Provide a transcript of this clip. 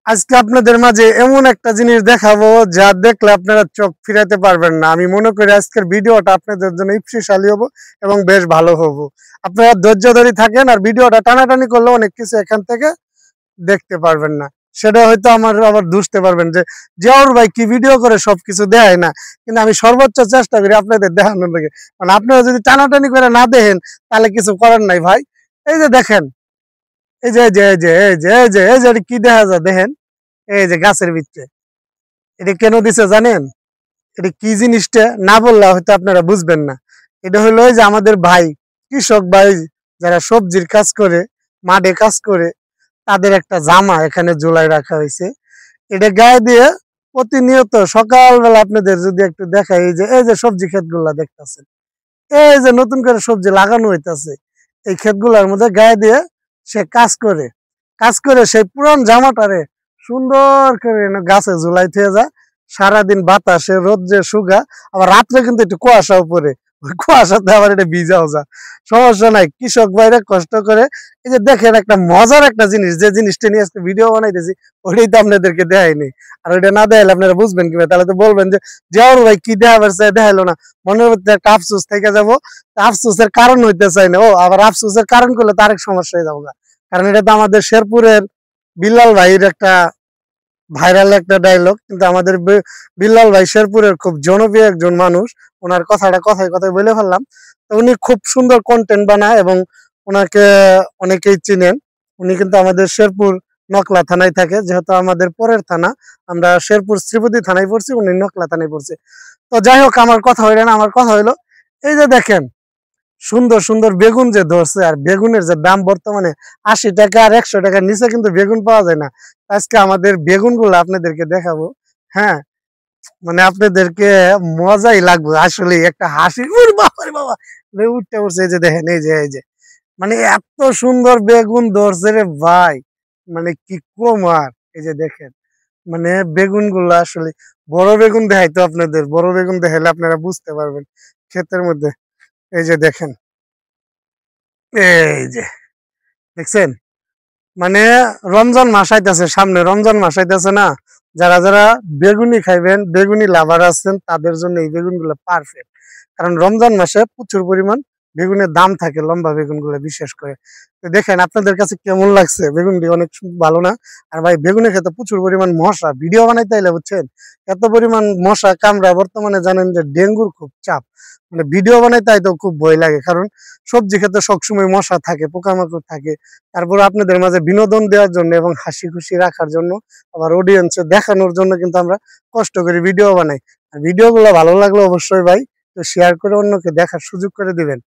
আজকে আপনাদের মাঝে এমন একটা জিনিস দেখাবো যা দেখলে আপনারা চোখ ফিরাতে পারবেন না। আমি মনে করি আজকের ভিডিওটা আপনাদের জন্য ইপসিশালী হবো এবং বেশ ভালো হবো। আপনারা ধৈর্য ধরে থাকেন, আর ভিডিওটা টানাটানি করলে অনেক কিছু এখান থেকে দেখতে পারবেন না। সেটা হয়তো আমার আবার বুঝতে পারবেন যে জিয়াউর ভাই কি ভিডিও করে সবকিছু দেখায় না, কিন্তু আমি সর্বোচ্চ চেষ্টা করি আপনাদের দেখানোর লাগে। মানে আপনারা যদি টানাটানি করে না দেখেন তাহলে কিছু করার নাই ভাই। এই যে দেখেন, এই যে এই যে এই যে এই যে এই যে এই যে কি দেখা যায় দেখেন, এই যে গাছের ভিতরে এটা কেন দিছে জানেন? এটা কি জিনিসটা না বললে হয়তো আপনারা বুঝবেন না। এটা হলো যে আমাদের ভাই কৃষক ভাই যারা সবজির কাজ করে, মাঠে কাজ করে, তাদের একটা জামা এখানে ঝুলাই রাখা হয়েছে। এটা গায়ে দিয়ে প্রতিনিয়ত সকালবেলা আপনাদের যদি একটু দেখাই, এই যে সবজি ক্ষেতগুলা দেখতেছেন, এই যে নতুন করে সবজি লাগানো হইতাছে, এই ক্ষেতগুলার মধ্যে গায়ে দিয়ে সে কাজ করে সেই পুরান জামাটারে সুন্দর করে গাছে ঝুলাই থেকে যায়। সারাদিন বাতাসে রোদ্রে শুগা, আবার রাত্রে কিন্তু একটু কুয়াশাও পরে, ওই কুয়াশাতে আবার এটা ভিজাও যা, সমস্যা নাই। কৃষক ভাইরা কষ্ট করে। এই যে দেখেন একটা মজার একটা জিনিস, যে জিনিসটা নিয়ে আজকে ভিডিও বানাইতেছি ওইটাই তো আপনাদেরকে দেখাইনি। আর ওইটা না দেখাইলে আপনারা বুঝবেন কিভাবে? তাহলে তো বলবেন যে জিয়াউর ভাই কি দেখাবার চাই দেখাইলো না, মনের মধ্যে একটা আফসোস থেকে যাবো। আফসোসের কারণ হইতে চাই না, ও আবার আফসোসের কারণ করলে তো আরেক সমস্যা হয়ে যাবো। কারণ এটা তো আমাদের শেরপুরের বিল্লাল ভাইয়ের একটা ভাইরাল একটা ডায়লগ, কিন্তু আমাদের বিল্লাল ভাই শেরপুরের খুব জনপ্রিয় একজন মানুষ। ওনার কথাটা কথায় কথায় বলে ফেললাম। তো উনি খুব সুন্দর কন্টেন্ট বানায় এবং ওনাকে অনেকেই চিনেন। উনি কিন্তু আমাদের শেরপুর নকলা থানায় থাকে, যেহেতু আমাদের পরের থানা, আমরা শেরপুর শ্রীপতি থানায় পড়ছি, উনি নকলা থানায় পড়ছে। তো যাই হোক, আমার কথা হইল না, আমার কথা হইলো এই যে দেখেন সুন্দর সুন্দর বেগুন যে ধরছে, আর বেগুনের যে দাম বর্তমানে 80 টাকা আর 100 টাকার নিচে কিন্তু বেগুন পাওয়া যায় না। আজকে আমাদের বেগুন গুলো আপনাদেরকে দেখাবো। হ্যাঁ, মানে আপনাদেরকে মজাই লাগবে আসলে। একটা হাসি ওরে বাবা রে বাবা উঠতে উঠছে। এই যে দেখেন, এই যে মানে এত সুন্দর বেগুন ধরছে রে ভাই, মানে কি কম আর। এই যে দেখেন, মানে বেগুন গুলো আসলে বড় বেগুন দেখাইতো আপনাদের, বড় বেগুন দেখাইলে আপনারা বুঝতে পারবেন ক্ষেতের মধ্যে। এই যে দেখেন, এই যে দেখছেন, মানে রমজান মাস আইতাছে সামনে, রমজান মাস আইতাছে না, যারা যারা বেগুনি খাইবেন, বেগুনি লাভার আছেন, তাদের জন্য এই বেগুন গুলো পারফেক্ট। কারণ রমজান মাসে প্রচুর পরিমাণ বেগুনের দাম থাকে, লম্বা বেগুন গুলো বিশেষ করে। তো দেখেন আপনাদের কাছে কেমন লাগছে বেগুনটি? অনেক ভালো না? আর ভাই বেগুনের খেতে প্রচুর পরিমাণ মশা, ভিডিও বানাইতে আইলে বুঝছেন এত পরিমাণ মশা কামড়া। বর্তমানে জানেন যে ডেঙ্গুর খুব চাপ, মানে ভিডিও বানাইতে আইতেও খুব ভয় লাগে, কারণ সবজি খেতে সবসময় মশা থাকে, পোকামাকড় থাকে। তারপর আপনাদের মাঝে বিনোদন দেওয়ার জন্য এবং হাসি খুশি রাখার জন্য, আবার অডিয়েন্সে দেখানোর জন্য কিন্তু আমরা কষ্ট করে ভিডিও বানাই। আর ভিডিওগুলো ভালো লাগলে অবশ্যই ভাই শেয়ার করে অন্যকে দেখার সুযোগ করে দিবেন।